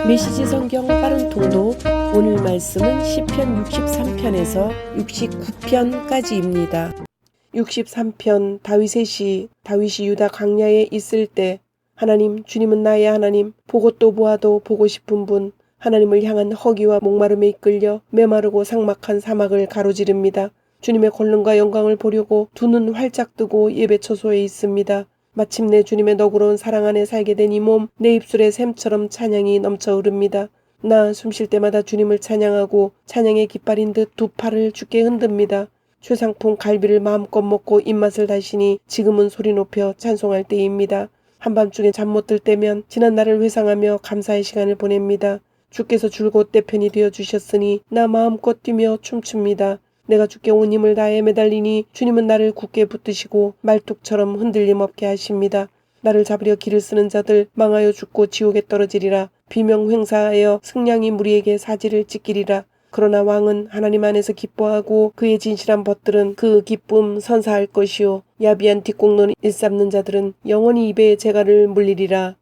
메시지 성경 빠른 통독. 오늘 말씀은 시편 63편에서 69편까지입니다. 63편. 다윗의 시. 다윗이 유다 광야에 있을 때, 하나님, 주님은 나의 하나님, 보고 또 보아도 보고 싶은 분, 하나님을 향한 허기와 목마름에 이끌려 메마르고 삭막한 사막을 가로지릅니다. 주님의 권능과 영광을 보려고 두 눈 활짝 뜨고 예배 처소에 있습니다. 마침내 주님의 너그러운 사랑 안에 살게 된 이 몸, 내 입술에 샘처럼 찬양이 넘쳐 흐릅니다. 나 숨 쉴 때마다 주님을 찬양하고 찬양의 깃발인 듯 두 팔을 주께 흔듭니다. 최상품 갈비를 마음껏 먹고 입맛을 다시니 지금은 소리 높여 찬송할 때입니다. 한밤중에 잠 못 들 때면 지난 날을 회상하며 감사의 시간을 보냅니다. 주께서 줄곧 내 편이 되어주셨으니 나 마음껏 뛰며 춤춥니다. 내가 주께 온 힘을 다해 매달리니 주님은 나를 굳게 붙드시고 말뚝처럼 흔들림 없게 하십니다. 나를 잡으려 길을 쓰는 자들 망하여 죽고 지옥에 떨어지리라. 비명 횡사하여 승냥이 무리에게 사지를 찢기리라. 그러나 왕은 하나님 안에서 기뻐하고 그의 진실한 벗들은 그 기쁨 선사할 것이요 야비한 뒷공론 일삼는 자들은 영원히 입에 재갈을 물리리라.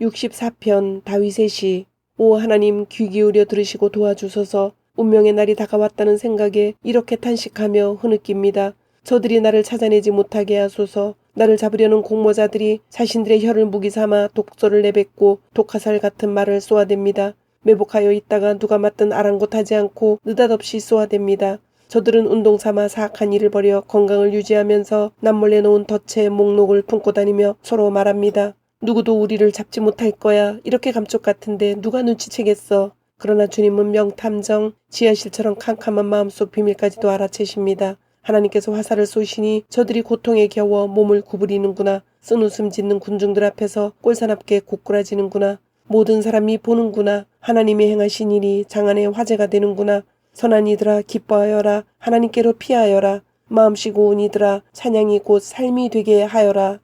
64편. 다윗의 시. 오 하나님, 귀 기울여 들으시고 도와주소서. 운명의 날이 다가왔다는 생각에 이렇게 탄식하며 흐느낍니다. 저들이 나를 찾아내지 못하게 하소서. 나를 잡으려는 공모자들이 자신들의 혀를 무기 삼아 독소를 내뱉고 독화살 같은 말을 쏘아댑니다. 매복하여 있다가 누가 맞든 아랑곳하지 않고 느닷없이 쏘아댑니다. 저들은 운동 삼아 사악한 일을 벌여 건강을 유지하면서 남몰래 놓은 덫의 목록을 품고 다니며 서로 말합니다. 누구도 우리를 잡지 못할 거야. 이렇게 감쪽 같은데 누가 눈치채겠어. 그러나 주님은 명탐정, 지하실처럼 캄캄한 마음속 비밀까지도 알아채십니다. 하나님께서 화살을 쏘시니 저들이 고통에 겨워 몸을 구부리는구나. 쓴웃음 짓는 군중들 앞에서 꼴사납게 고꾸라지는구나. 모든 사람이 보는구나. 하나님이 행하신 일이 장안의 화제가 되는구나. 선한 이들아 기뻐하여라. 하나님께로 피하여라. 마음씨 고운 이들아 찬양이 곧 삶이 되게 하여라.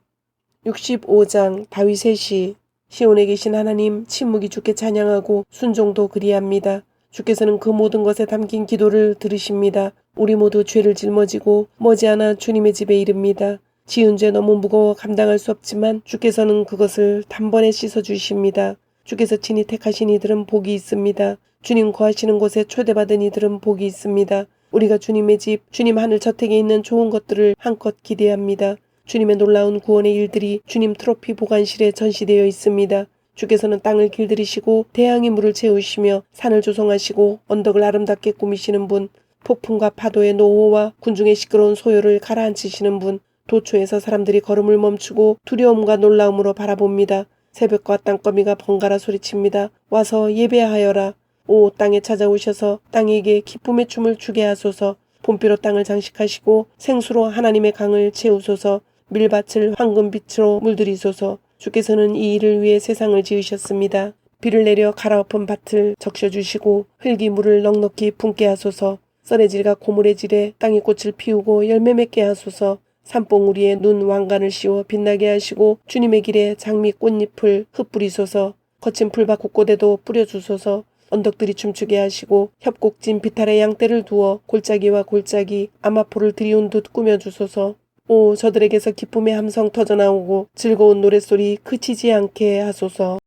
65장. 다윗의 시. 시온에 계신 하나님, 침묵이 주께 찬양하고 순종도 그리합니다. 주께서는 그 모든 것에 담긴 기도를 들으십니다. 우리 모두 죄를 짊어지고 머지않아 주님의 집에 이릅니다. 지은 죄 너무 무거워 감당할 수 없지만 주께서는 그것을 단번에 씻어주십니다. 주께서 친히 택하신 이들은 복이 있습니다. 주님 거하시는 곳에 초대받은 이들은 복이 있습니다. 우리가 주님의 집, 주님 하늘 저택에 있는 좋은 것들을 한껏 기대합니다. 주님의 놀라운 구원의 일들이 주님 트로피 보관실에 전시되어 있습니다. 주께서는 땅을 길들이시고 대양의 물을 채우시며 산을 조성하시고 언덕을 아름답게 꾸미시는 분, 폭풍과 파도의 노호와 군중의 시끄러운 소요를 가라앉히시는 분, 도초에서 사람들이 걸음을 멈추고 두려움과 놀라움으로 바라봅니다. 새벽과 땅거미가 번갈아 소리칩니다. 와서 예배하여라. 오 땅에 찾아오셔서 땅에게 기쁨의 춤을 추게 하소서. 봄비로 땅을 장식하시고 생수로 하나님의 강을 채우소서. 밀밭을 황금빛으로 물들이소서. 주께서는 이 일을 위해 세상을 지으셨습니다. 비를 내려 갈아엎은 밭을 적셔주시고 흙이 물을 넉넉히 품게 하소서. 썰의 질과 고물의 질에 땅이 꽃을 피우고 열매 맺게 하소서. 산봉우리에 눈 왕관을 씌워 빛나게 하시고 주님의 길에 장미 꽃잎을 흩뿌리소서. 거친 풀밭 곳곳에도 뿌려주소서. 언덕들이 춤추게 하시고 협곡진 비탈의 양떼를 두어 골짜기와 골짜기 아마포를 들이운 듯 꾸며주소서. 오 저들에게서 기쁨의 함성 터져나오고 즐거운 노랫소리 그치지 않게 하소서.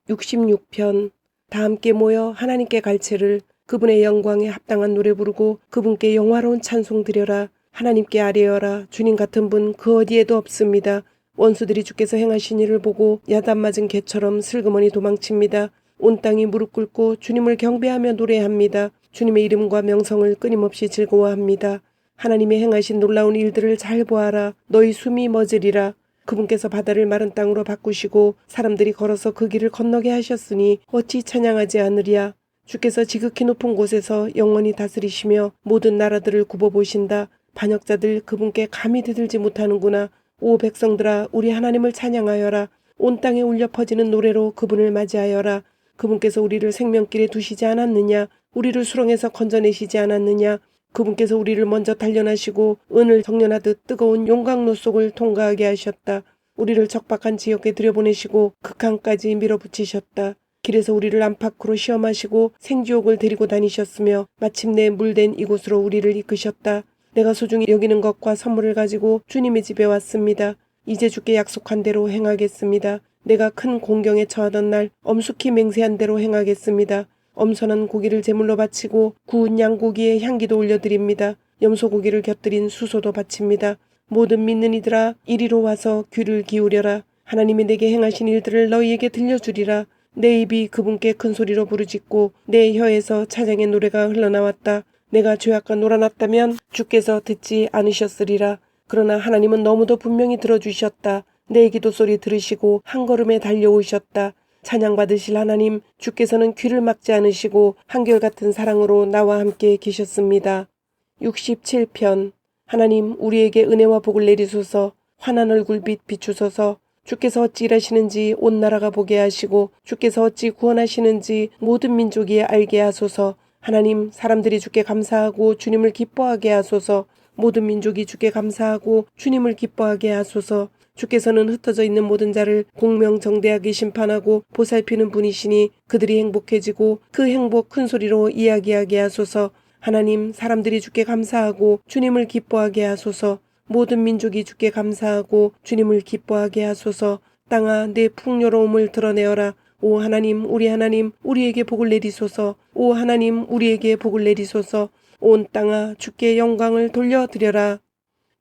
66편. 다 함께 모여 하나님께 갈채를 그분의 영광에 합당한 노래 부르고 그분께 영화로운 찬송 드려라. 하나님께 아뢰어라. 주님 같은 분 그 어디에도 없습니다. 원수들이 주께서 행하신 일을 보고 야단 맞은 개처럼 슬그머니 도망칩니다. 온 땅이 무릎 꿇고 주님을 경배하며 노래합니다. 주님의 이름과 명성을 끊임없이 즐거워합니다. 하나님의 행하신 놀라운 일들을 잘 보아라. 너희 숨이 멎으리라. 그분께서 바다를 마른 땅으로 바꾸시고 사람들이 걸어서 그 길을 건너게 하셨으니 어찌 찬양하지 않으랴. 주께서 지극히 높은 곳에서 영원히 다스리시며 모든 나라들을 굽어보신다. 반역자들 그분께 감히 대들지 못하는구나. 오 백성들아 우리 하나님을 찬양하여라. 온 땅에 울려 퍼지는 노래로 그분을 맞이하여라. 그분께서 우리를 생명길에 두시지 않았느냐. 우리를 수렁에서 건져내시지 않았느냐. 그분께서 우리를 먼저 단련하시고 은을 정련하듯 뜨거운 용광로 속을 통과하게 하셨다. 우리를 적박한 지역에 들여보내시고 극한까지 밀어붙이셨다. 길에서 우리를 안팎으로 시험하시고 생지옥을 데리고 다니셨으며 마침내 물된 이곳으로 우리를 이끄셨다. 내가 소중히 여기는 것과 선물을 가지고 주님의 집에 왔습니다. 이제 주께 약속한 대로 행하겠습니다. 내가 큰 공경에 처하던 날 엄숙히 맹세한 대로 행하겠습니다. 엄선한 고기를 제물로 바치고 구운 양고기에 향기도 올려드립니다. 염소고기를 곁들인 수소도 바칩니다. 모든 믿는 이들아 이리로 와서 귀를 기울여라. 하나님이 내게 행하신 일들을 너희에게 들려주리라. 내 입이 그분께 큰 소리로 부르짖고 내 혀에서 찬양의 노래가 흘러나왔다. 내가 죄악과 놀아났다면 주께서 듣지 않으셨으리라. 그러나 하나님은 너무도 분명히 들어주셨다. 내 기도소리 들으시고 한 걸음에 달려오셨다. 찬양받으실 하나님, 주께서는 귀를 막지 않으시고 한결같은 사랑으로 나와 함께 계셨습니다. 67편. 하나님, 우리에게 은혜와 복을 내리소서. 환한 얼굴빛 비추소서. 주께서 어찌 일하시는지 온 나라가 보게 하시고 주께서 어찌 구원하시는지 모든 민족이 알게 하소서. 하나님, 사람들이 주께 감사하고 주님을 기뻐하게 하소서. 모든 민족이 주께 감사하고 주님을 기뻐하게 하소서. 주께서는 흩어져 있는 모든 자를 공명정대하게 심판하고 보살피는 분이시니 그들이 행복해지고 그 행복 큰 소리로 이야기하게 하소서. 하나님, 사람들이 주께 감사하고 주님을 기뻐하게 하소서. 모든 민족이 주께 감사하고 주님을 기뻐하게 하소서. 땅아, 내 풍요로움을 드러내어라. 오 하나님, 우리에게 복을 내리소서. 오 하나님, 우리에게 복을 내리소서. 온 땅아, 주께 영광을 돌려드려라.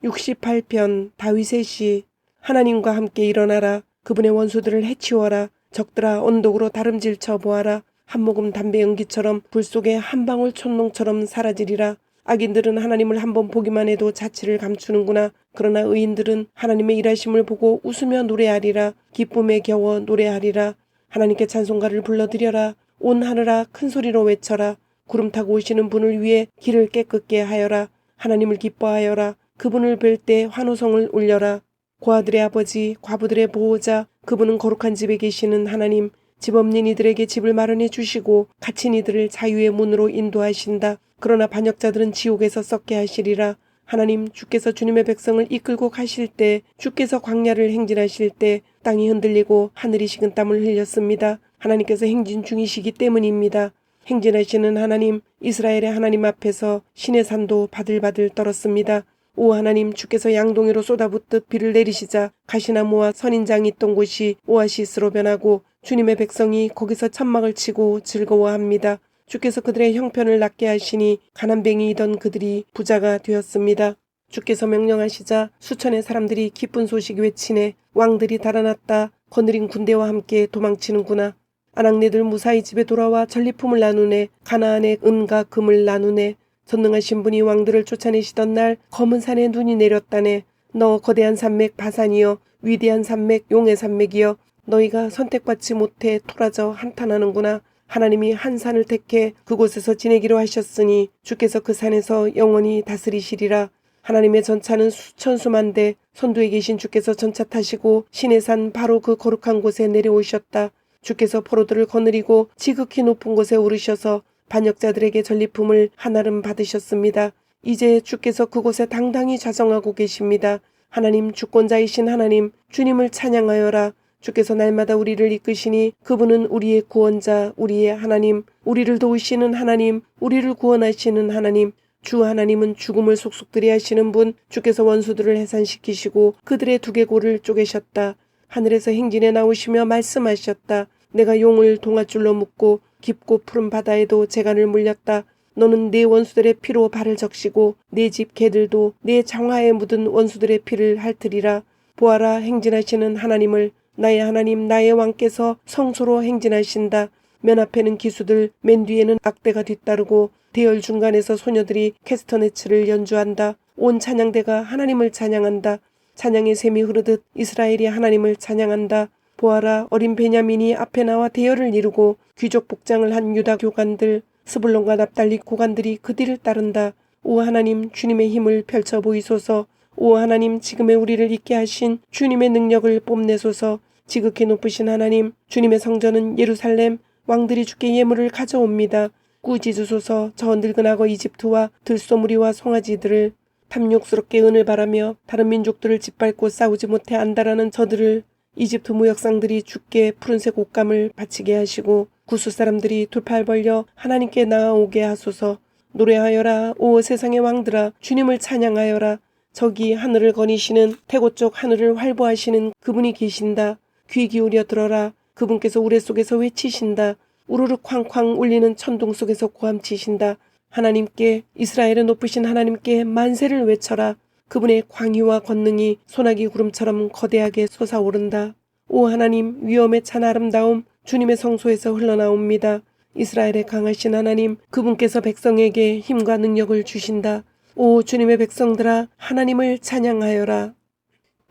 68편. 다윗의 시. 하나님과 함께 일어나라. 그분의 원수들을 해치워라. 적들아, 언덕으로 다름질 쳐보아라. 한 모금 담배 연기처럼 불 속에 한 방울 촛농처럼 사라지리라. 악인들은 하나님을 한번 보기만 해도 자취를 감추는구나. 그러나 의인들은 하나님의 일하심을 보고 웃으며 노래하리라. 기쁨에 겨워 노래하리라. 하나님께 찬송가를 불러드려라. 온 하늘아, 큰 소리로 외쳐라. 구름 타고 오시는 분을 위해 길을 깨끗게 하여라. 하나님을 기뻐하여라. 그분을 뵐 때 환호성을 울려라. 고아들의 아버지, 과부들의 보호자, 그분은 거룩한 집에 계시는 하나님, 집 없는 이들에게 집을 마련해 주시고 갇힌 이들을 자유의 문으로 인도하신다. 그러나 반역자들은 지옥에서 썩게 하시리라. 하나님, 주께서 주님의 백성을 이끌고 가실 때, 주께서 광야를 행진하실 때 땅이 흔들리고 하늘이 식은땀을 흘렸습니다. 하나님께서 행진 중이시기 때문입니다. 행진하시는 하나님, 이스라엘의 하나님 앞에서 신의 산도 바들바들 떨었습니다. 오 하나님, 주께서 양동이로 쏟아붓듯 비를 내리시자 가시나무와 선인장이 있던 곳이 오아시스로 변하고 주님의 백성이 거기서 천막을 치고 즐거워합니다. 주께서 그들의 형편을 낫게 하시니 가난뱅이이던 그들이 부자가 되었습니다. 주께서 명령하시자 수천의 사람들이 기쁜 소식 외치네. 왕들이 달아났다. 거느린 군대와 함께 도망치는구나. 아낙네들 무사히 집에 돌아와 전리품을 나누네. 가나안의 은과 금을 나누네. 전능하신 분이 왕들을 쫓아내시던 날 검은 산에 눈이 내렸다네. 너 거대한 산맥 바산이여, 위대한 산맥 용의 산맥이여, 너희가 선택받지 못해 토라져 한탄하는구나. 하나님이 한 산을 택해 그곳에서 지내기로 하셨으니 주께서 그 산에서 영원히 다스리시리라. 하나님의 전차는 수천수만대, 선두에 계신 주께서 전차 타시고 신의 산 바로 그 거룩한 곳에 내려오셨다. 주께서 포로들을 거느리고 지극히 높은 곳에 오르셔서 반역자들에게 전리품을 한아름 받으셨습니다. 이제 주께서 그곳에 당당히 좌정하고 계십니다. 하나님, 주권자이신 하나님, 주님을 찬양하여라. 주께서 날마다 우리를 이끄시니 그분은 우리의 구원자, 우리의 하나님, 우리를 도우시는 하나님, 우리를 구원하시는 하나님. 주 하나님은 죽음을 속속들이 하시는 분, 주께서 원수들을 해산시키시고 그들의 두개골을 쪼개셨다. 하늘에서 행진에 나오시며 말씀하셨다. 내가 용을 동아줄로 묶고 깊고 푸른 바다에도 재간을 물렸다. 너는 네 원수들의 피로 발을 적시고 네 집 개들도 네 장화에 묻은 원수들의 피를 핥으리라. 보아라, 행진하시는 하나님을, 나의 하나님, 나의 왕께서 성소로 행진하신다. 맨 앞에는 기수들, 맨 뒤에는 악대가 뒤따르고 대열 중간에서 소녀들이 캐스터네츠를 연주한다. 온 찬양대가 하나님을 찬양한다. 찬양의 샘이 흐르듯 이스라엘이 하나님을 찬양한다. 보아라, 어린 베냐민이 앞에 나와 대열을 이루고 귀족 복장을 한 유다 교관들, 스불론과 납달리 고관들이 그 뒤를 따른다. 오 하나님, 주님의 힘을 펼쳐 보이소서. 오 하나님, 지금의 우리를 있게 하신 주님의 능력을 뽐내소서. 지극히 높으신 하나님, 주님의 성전은 예루살렘, 왕들이 주께 예물을 가져옵니다. 꾸짖으소서. 저 늙은 악어 이집트와 들소무리와 송아지들을, 탐욕스럽게 은을 바라며 다른 민족들을 짓밟고 싸우지 못해 안달하는 저들을, 이집트 무역상들이 주께 푸른색 옷감을 바치게 하시고 구스 사람들이 두 팔 벌려 하나님께 나아오게 하소서. 노래하여라, 오 세상의 왕들아, 주님을 찬양하여라. 저기 하늘을 거니시는 태고 쪽 하늘을 활보하시는 그분이 계신다. 귀 기울여 들어라. 그분께서 우레 속에서 외치신다. 우르르 쾅쾅 울리는 천둥 속에서 고함치신다. 하나님께, 이스라엘의 높으신 하나님께 만세를 외쳐라. 그분의 광희와 권능이 소나기 구름처럼 거대하게 솟아오른다. 오 하나님, 위엄에 찬 아름다움 주님의 성소에서 흘러나옵니다. 이스라엘의 강하신 하나님, 그분께서 백성에게 힘과 능력을 주신다. 오 주님의 백성들아, 하나님을 찬양하여라.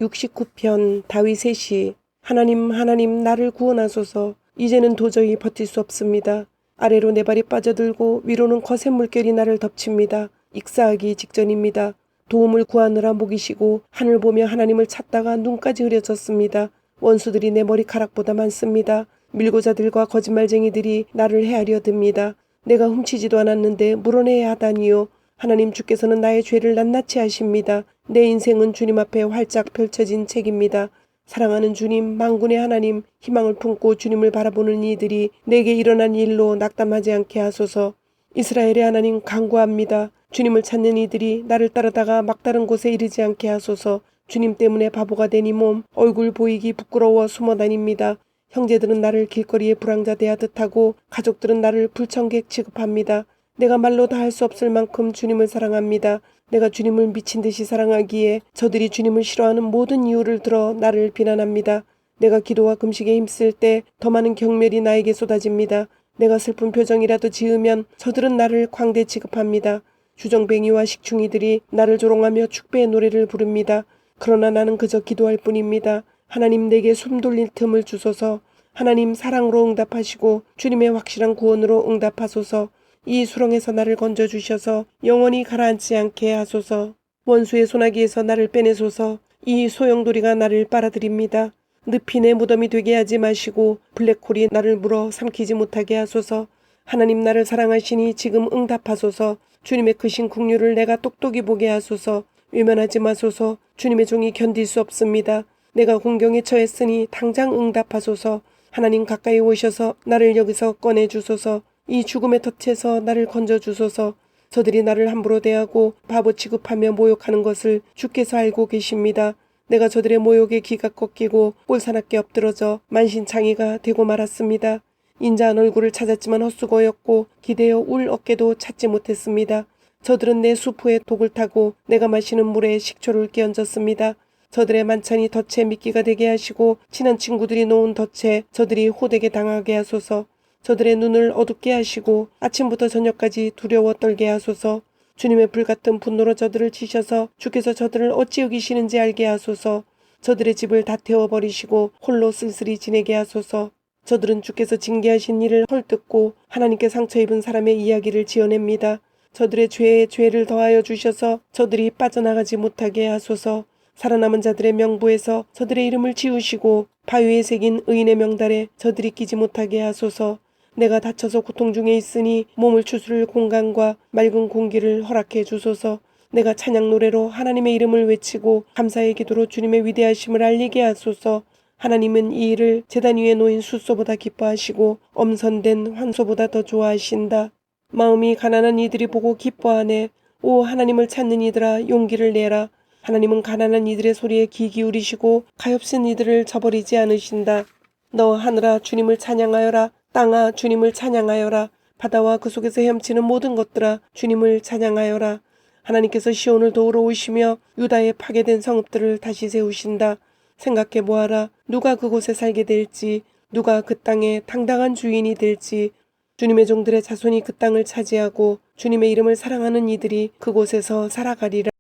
69편 다윗의 시. 하나님 하나님 나를 구원하소서. 이제는 도저히 버틸 수 없습니다. 아래로 내 발이 빠져들고 위로는 거센 물결이 나를 덮칩니다. 익사하기 직전입니다. 도움을 구하느라 목이 쉬고 하늘 보며 하나님을 찾다가 눈까지 흐려졌습니다. 원수들이 내 머리카락보다 많습니다. 밀고자들과 거짓말쟁이들이 나를 헤아려 듭니다. 내가 훔치지도 않았는데 물어내야 하다니요. 하나님 주께서는 나의 죄를 낱낱이 아십니다. 내 인생은 주님 앞에 활짝 펼쳐진 책입니다. 사랑하는 주님, 만군의 하나님, 희망을 품고 주님을 바라보는 이들이 내게 일어난 일로 낙담하지 않게 하소서. 이스라엘의 하나님 간구합니다. 주님을 찾는 이들이 나를 따르다가 막다른 곳에 이르지 않게 하소서. 주님 때문에 바보가 된 이 몸, 얼굴 보이기 부끄러워 숨어 다닙니다. 형제들은 나를 길거리에 불황자 대하듯 하고 가족들은 나를 불청객 취급합니다. 내가 말로 다 할 수 없을 만큼 주님을 사랑합니다. 내가 주님을 미친 듯이 사랑하기에 저들이 주님을 싫어하는 모든 이유를 들어 나를 비난합니다. 내가 기도와 금식에 힘쓸 때 더 많은 경멸이 나에게 쏟아집니다. 내가 슬픈 표정이라도 지으면 저들은 나를 광대 취급합니다. 주정뱅이와 식충이들이 나를 조롱하며 축배의 노래를 부릅니다. 그러나 나는 그저 기도할 뿐입니다. 하나님 내게 숨 돌릴 틈을 주소서. 하나님 사랑으로 응답하시고 주님의 확실한 구원으로 응답하소서. 이 수렁에서 나를 건져주셔서 영원히 가라앉지 않게 하소서. 원수의 소나기에서 나를 빼내소서. 이 소용돌이가 나를 빨아들입니다. 늪이 내 무덤이 되게 하지 마시고 블랙홀이 나를 물어 삼키지 못하게 하소서. 하나님 나를 사랑하시니 지금 응답하소서. 주님의 크신 긍휼을 내가 똑똑히 보게 하소서. 외면하지 마소서. 주님의 종이 견딜 수 없습니다. 내가 공경에 처했으니 당장 응답하소서. 하나님 가까이 오셔서 나를 여기서 꺼내주소서. 이 죽음의 덫에서 나를 건져주소서. 저들이 나를 함부로 대하고 바보 취급하며 모욕하는 것을 주께서 알고 계십니다. 내가 저들의 모욕에 귀가 꺾이고 꼴사납게 엎드러져 만신창이가 되고 말았습니다. 인자한 얼굴을 찾았지만 헛수고였고 기대어 울 어깨도 찾지 못했습니다. 저들은 내 수포에 독을 타고 내가 마시는 물에 식초를 끼얹었습니다. 저들의 만찬이 덫에 미끼가 되게 하시고 친한 친구들이 놓은 덫에 저들이 호되게 당하게 하소서. 저들의 눈을 어둡게 하시고 아침부터 저녁까지 두려워 떨게 하소서. 주님의 불같은 분노로 저들을 치셔서 주께서 저들을 어찌 여기시는지 알게 하소서. 저들의 집을 다 태워버리시고 홀로 쓸쓸히 지내게 하소서. 저들은 주께서 징계하신 일을 헐뜯고 하나님께 상처 입은 사람의 이야기를 지어냅니다. 저들의 죄에 죄를 더하여 주셔서 저들이 빠져나가지 못하게 하소서. 살아남은 자들의 명부에서 저들의 이름을 지우시고 바위에 새긴 의인의 명단에 저들이 끼지 못하게 하소서. 내가 다쳐서 고통 중에 있으니 몸을 추스를 공간과 맑은 공기를 허락해 주소서. 내가 찬양 노래로 하나님의 이름을 외치고 감사의 기도로 주님의 위대하심을 알리게 하소서. 하나님은 이 일을 제단 위에 놓인 숫소보다 기뻐하시고 엄선된 황소보다 더 좋아하신다. 마음이 가난한 이들이 보고 기뻐하네. 오 하나님을 찾는 이들아 용기를 내라. 하나님은 가난한 이들의 소리에 귀 기울이시고 가엾은 이들을 저버리지 않으신다. 너 하늘아 주님을 찬양하여라. 땅아 주님을 찬양하여라. 바다와 그 속에서 헤엄치는 모든 것들아 주님을 찬양하여라. 하나님께서 시온을 도우러 오시며 유다의 파괴된 성읍들을 다시 세우신다. 생각해 보아라. 누가 그곳에 살게 될지, 누가 그 땅의 당당한 주인이 될지. 주님의 종들의 자손이 그 땅을 차지하고 주님의 이름을 사랑하는 이들이 그곳에서 살아가리라.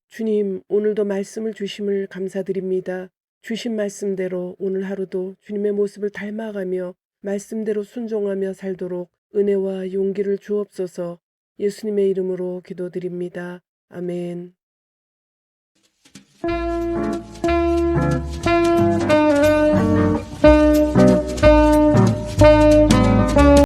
주님, 오늘도 말씀을 주심을 감사드립니다. 주신 말씀대로 오늘 하루도 주님의 모습을 닮아가며 말씀대로 순종하며 살도록 은혜와 용기를 주옵소서. 예수님의 이름으로 기도드립니다. 아멘.